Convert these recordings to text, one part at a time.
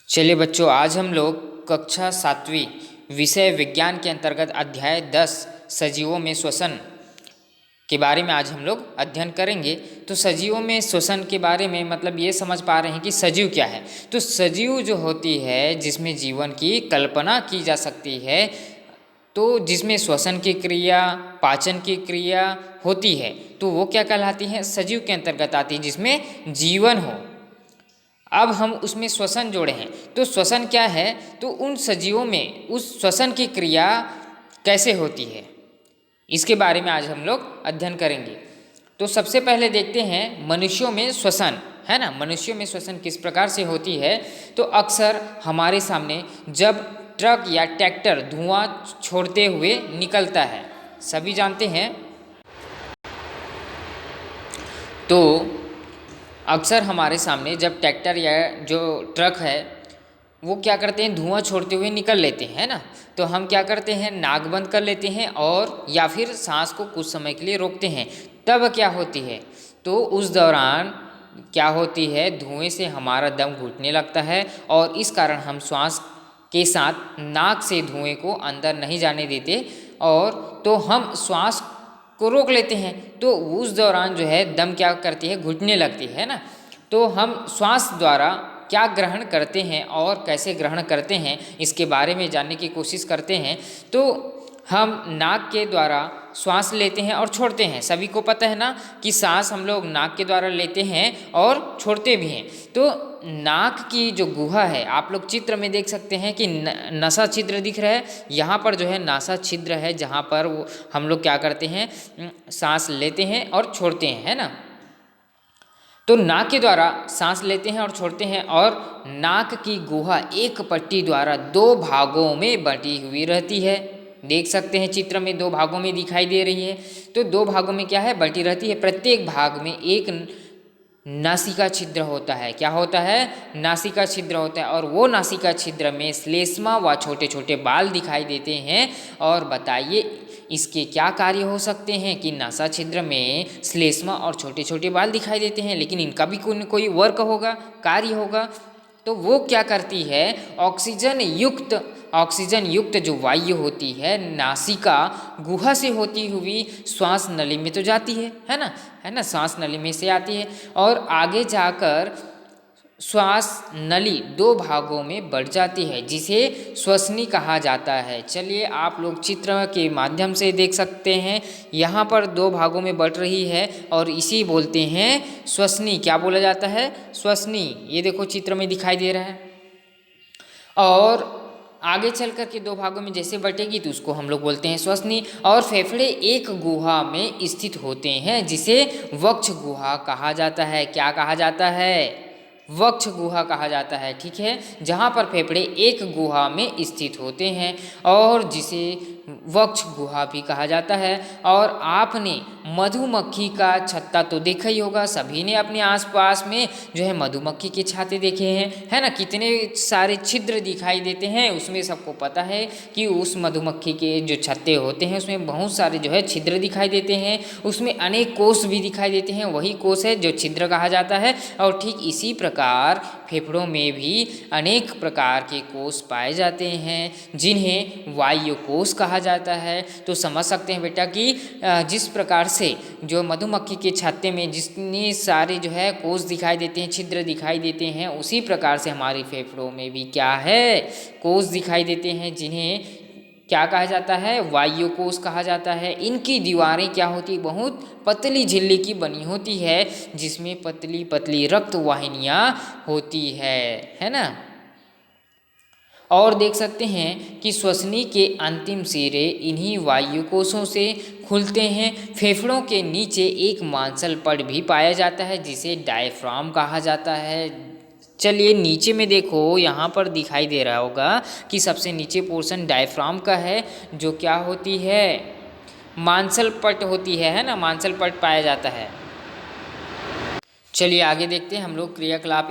चलिए बच्चों, आज हम लोग कक्षा 7वीं विषय विज्ञान के अंतर्गत अध्याय 10 सजीवों में श्वसन के बारे में आज हम लोग अध्ययन करेंगे। तो सजीवों में श्वसन के बारे में मतलब ये समझ पा रहे हैं कि सजीव क्या है। तो सजीव जो होती है जिसमें जीवन की कल्पना की जा सकती है, तो जिसमें श्वसन की क्रिया, पाचन की क्रिया होती है, तो वो क्या कहलाती है? सजीव के अंतर्गत आती है, जिसमें जीवन हो। अब हम उसमें श्वसन जोड़े हैं, तो श्वसन क्या है? तो उन सजीवों में उस श्वसन की क्रिया कैसे होती है, इसके बारे में आज हम लोग अध्ययन करेंगे। तो सबसे पहले देखते हैं मनुष्यों में श्वसन, है ना। मनुष्यों में श्वसन किस प्रकार से होती है? तो अक्सर हमारे सामने जब ट्रक या ट्रैक्टर धुआं छोड़ते हुए निकलता है, सभी जानते हैं, तो अक्सर हमारे सामने जब ट्रैक्टर या जो ट्रक है वो क्या करते हैं, धुआं छोड़ते हुए निकल लेते हैं, है ना। तो हम क्या करते हैं, नाक बंद कर लेते हैं और या फिर सांस को कुछ समय के लिए रोकते हैं। तब क्या होती है, तो उस दौरान क्या होती है, धुएं से हमारा दम घुटने लगता है और इस कारण हम श्वास के साथ नाक से धुएं को अंदर नहीं जाने देते और तो हम श्वास को रोक लेते हैं। तो उस दौरान जो है दम क्या करती है, घुटने लगती है ना। तो हम श्वास द्वारा क्या ग्रहण करते हैं और कैसे ग्रहण करते हैं, इसके बारे में जानने की कोशिश करते हैं। तो हम नाक के द्वारा श्वास लेते हैं और छोड़ते हैं। सभी को पता है ना कि सांस हम लोग नाक के द्वारा लेते हैं और छोड़ते भी हैं। तो नाक की जो गुहा है, आप लोग चित्र में देख सकते हैं कि नसा छिद्र दिख रहा है। यहाँ पर जो है नासा छिद्र है, जहाँ पर वो हम लोग क्या करते हैं, सांस लेते हैं और छोड़ते हैं, है ना। तो नाक के द्वारा सांस लेते हैं और छोड़ते हैं और नाक की गुहा एक पट्टी द्वारा दो भागों में बटी हुई रहती है। देख सकते हैं चित्र में दो भागों में दिखाई दे रही है। तो दो भागों में क्या है, बटी रहती है। प्रत्येक भाग में एक नासिका छिद्र होता है। क्या होता है? नासिका छिद्र होता है। और वो नासिका छिद्र में श्लेष्मा व छोटे छोटे बाल दिखाई देते हैं। और बताइए इसके क्या कार्य हो सकते हैं कि नासा छिद्र में श्लेष्मा और छोटे छोटे बाल दिखाई देते हैं, लेकिन इनका भी कोई न कोई वर्क होगा, कार्य होगा। तो वो क्या करती है, ऑक्सीजन युक्त जो वायु होती है नासिका गुहा से होती हुई श्वास नली में तो जाती है ना, श्वास नली में से आती है और आगे जाकर श्वास नली दो भागों में बढ़ जाती है, जिसे श्वसनी कहा जाता है। चलिए आप लोग चित्र के माध्यम से देख सकते हैं, यहाँ पर दो भागों में बढ़ रही है और इसी बोलते हैं श्वसनी। क्या बोला जाता है? श्वसनी। ये देखो चित्र में दिखाई दे रहा है। और आगे चल कर के दो भागों में जैसे बटेगी तो उसको हम लोग बोलते हैं श्वसनी। और फेफड़े एक गुहा में स्थित होते हैं, जिसे वक्ष गुहा कहा जाता है। क्या कहा जाता है? वक्ष गुहा कहा जाता है, ठीक है। जहाँ पर फेफड़े एक गुहा में स्थित होते हैं और जिसे वक्ष गुहा भी कहा जाता है। और आपने मधुमक्खी का छत्ता तो देखा ही होगा, सभी ने अपने आसपास में जो है मधुमक्खी के छाते देखे हैं, है ना। कितने सारे छिद्र दिखाई देते हैं, उसमें सबको पता है कि उस मधुमक्खी के जो छत्ते होते हैं उसमें बहुत सारे जो है छिद्र दिखाई देते हैं। उसमें अनेक कोष भी दिखाई देते हैं, वही कोष है जो छिद्र कहा जाता है। और ठीक इसी प्रकार फेफड़ों में भी अनेक प्रकार के कोष पाए जाते हैं, जिन्हें वायु कोष कहा जाता है। तो समझ सकते हैं बेटा कि जिस प्रकार से जो मधुमक्खी के छत्ते में जितने सारे जो है कोष दिखाई देते हैं, छिद्र दिखाई देते हैं, उसी प्रकार से हमारे फेफड़ों में भी क्या है, कोष दिखाई देते हैं, जिन्हें क्या कहा जाता है? वायु कोष कहा जाता है। इनकी दीवारें क्या होती, बहुत पतली झिल्ली की बनी होती है, जिसमें पतली पतली रक्त वाहिनियाँ होती है ना। और देख सकते हैं कि श्वसनी के अंतिम सिरे इन्हीं वायु कोषों से खुलते हैं। फेफड़ों के नीचे एक मांसल पट भी पाया जाता है, जिसे डायफ्राम कहा जाता है। चलिए नीचे में देखो, यहाँ पर दिखाई दे रहा होगा कि सबसे नीचे पोर्शन डायफ्राम का है, जो क्या होती है, मांसल पट होती है ना, मांसल पट पाया जाता है। चलिए आगे देखते हैं हम लोग क्रियाकलाप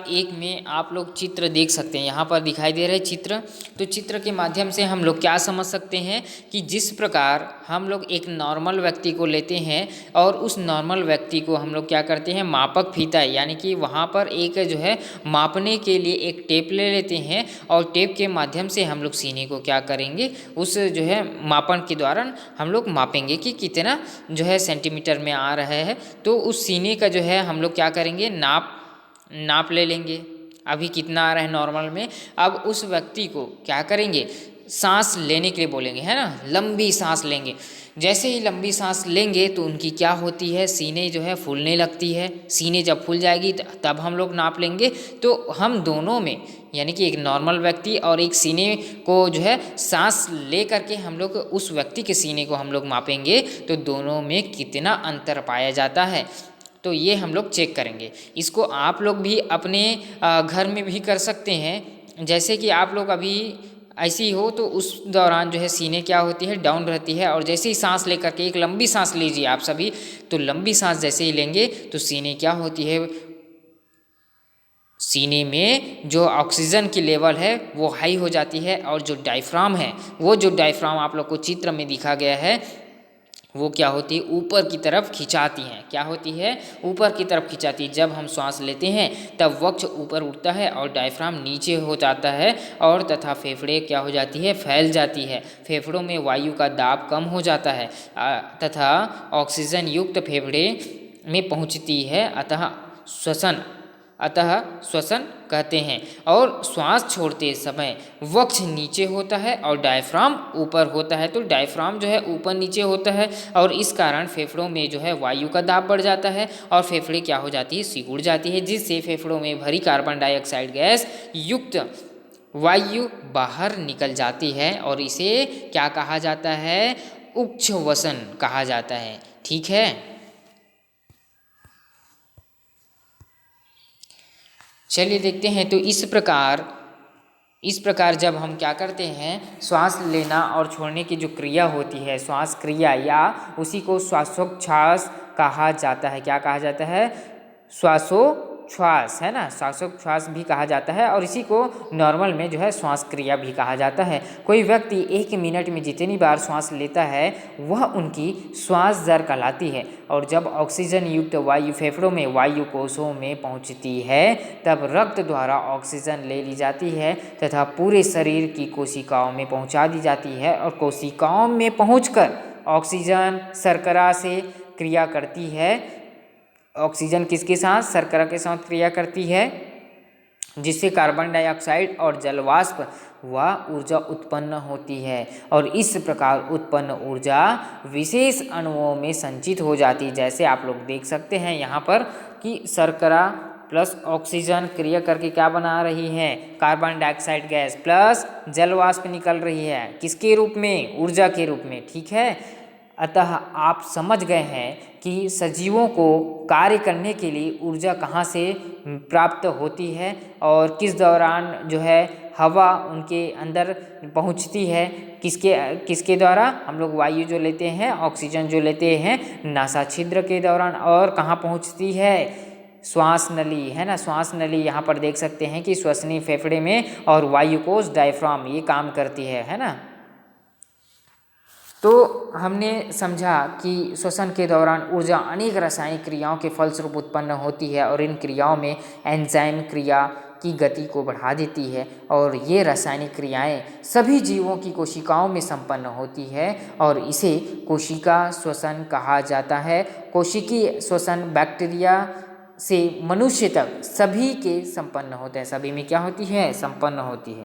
1 में आप लोग चित्र देख सकते हैं, यहाँ पर दिखाई दे रहे चित्र। तो चित्र के माध्यम से हम लोग क्या समझ सकते हैं कि जिस प्रकार हम लोग एक नॉर्मल व्यक्ति को लेते हैं और उस नॉर्मल व्यक्ति को हम लोग क्या करते हैं, मापक फीता है यानी कि वहाँ पर एक जो है मापने के लिए एक टेप ले लेते हैं और टेप के माध्यम से हम लोग सीने को क्या करेंगे, उस जो है मापन के द्वारा हम लोग मापेंगे कि कितना जो है सेंटीमीटर में आ रहा है। तो उस सीने का जो है हम लोग क्या करेंगे, नाप ले लेंगे अभी कितना आ रहा है नॉर्मल में। अब उस व्यक्ति को क्या करेंगे, सांस लेने के लिए बोलेंगे, है ना, लंबी सांस लेंगे। जैसे ही लंबी सांस लेंगे तो उनकी क्या होती है, सीने जो है फूलने लगती है। सीने जब फूल जाएगी तब हम लोग नाप लेंगे। तो हम दोनों में यानी कि एक नॉर्मल व्यक्ति और एक सीने को जो है सांस ले करके हम लोग उस व्यक्ति के सीने को हम लोग मापेंगे तो दोनों में कितना अंतर पाया जाता है, तो ये हम लोग चेक करेंगे। इसको आप लोग भी अपने घर में भी कर सकते हैं। जैसे कि आप लोग अभी ऐसी ही हो तो उस दौरान जो है सीने क्या होती है, डाउन रहती है, और जैसे ही सांस लेकर के एक लंबी सांस लीजिए आप सभी, तो लंबी सांस जैसे ही लेंगे तो सीने क्या होती है, सीने में जो ऑक्सीजन की लेवल है वो हाई हो जाती है। और जो डायफ्राम है, वो जो डायफ्राम आप लोग को चित्र में दिखा गया है वो क्या होती है, ऊपर की तरफ खिंचाती हैं। क्या होती है, ऊपर की तरफ खिंचाती है। जब हम सांस लेते हैं तब वक्ष ऊपर उठता है और डायफ्राम नीचे हो जाता है और तथा फेफड़े क्या हो जाती है, फैल जाती है। फेफड़ों में वायु का दाब कम हो जाता है तथा ऑक्सीजन युक्त फेफड़े में पहुंचती है, अतः श्वसन कहते हैं। और श्वास छोड़ते समय वक्ष नीचे होता है और डायफ्राम ऊपर होता है। तो डायफ्राम जो है ऊपर नीचे होता है और इस कारण फेफड़ों में जो है वायु का दाब बढ़ जाता है और फेफड़े क्या हो जाती है, सिकुड़ जाती है, जिससे फेफड़ों में भरी कार्बन डाइऑक्साइड गैस युक्त वायु बाहर निकल जाती है और इसे क्या कहा जाता है, उच्छ्वसन कहा जाता है। ठीक है, चलिए देखते हैं। तो इस प्रकार जब हम क्या करते हैं, श्वास लेना और छोड़ने की जो क्रिया होती है, श्वास क्रिया, या उसी को श्वासोच्छ्वास कहा जाता है। क्या कहा जाता है, श्वासोच्छ्वास, है ना, श्वासोच्छ्वास भी कहा जाता है और इसी को नॉर्मल में जो है श्वास क्रिया भी कहा जाता है। कोई व्यक्ति 1 मिनट में जितनी बार श्वास लेता है वह उनकी श्वास दर कहलाती है। और जब ऑक्सीजन युक्त वायु फेफड़ों में वायु कोशों में पहुंचती है तब रक्त द्वारा ऑक्सीजन ले ली जाती है तथा पूरे शरीर की कोशिकाओं में पहुंचा दी जाती है और कोशिकाओं में पहुंचकर ऑक्सीजन शर्करा से क्रिया करती है। ऑक्सीजन किसके साथ, शर्करा के साथ क्रिया करती है, जिससे कार्बन डाइऑक्साइड और जलवाष्प व ऊर्जा उत्पन्न होती है। और इस प्रकार उत्पन्न ऊर्जा विशेष अणुओं में संचित हो जाती है। जैसे आप लोग देख सकते हैं यहाँ पर कि शर्करा प्लस ऑक्सीजन क्रिया करके क्या बना रही है, कार्बन डाइऑक्साइड गैस प्लस जलवाष्प निकल रही है, किसके रूप में, ऊर्जा के रूप में। ठीक है, अतः आप समझ गए हैं कि सजीवों को कार्य करने के लिए ऊर्जा कहाँ से प्राप्त होती है और किस दौरान जो है हवा उनके अंदर पहुँचती है, किसके द्वारा, हम लोग वायु जो लेते हैं, ऑक्सीजन जो लेते हैं नासा छिद्र के दौरान, और कहाँ पहुँचती है, श्वास नली, है ना, श्वास नली यहाँ पर देख सकते हैं कि श्वसनी फेफड़े में और वायुकोश डायफ्राम ये काम करती है ना। तो हमने समझा कि श्वसन के दौरान ऊर्जा अनेक रासायनिक क्रियाओं के फलस्वरूप उत्पन्न होती है और इन क्रियाओं में एंजाइम क्रिया की गति को बढ़ा देती है और ये रासायनिक क्रियाएं सभी जीवों की कोशिकाओं में संपन्न होती है और इसे कोशिका श्वसन कहा जाता है। कोशिकीय श्वसन बैक्टीरिया से मनुष्य तक सभी के संपन्न होते हैं, सभी में क्या होती है, संपन्न होती है।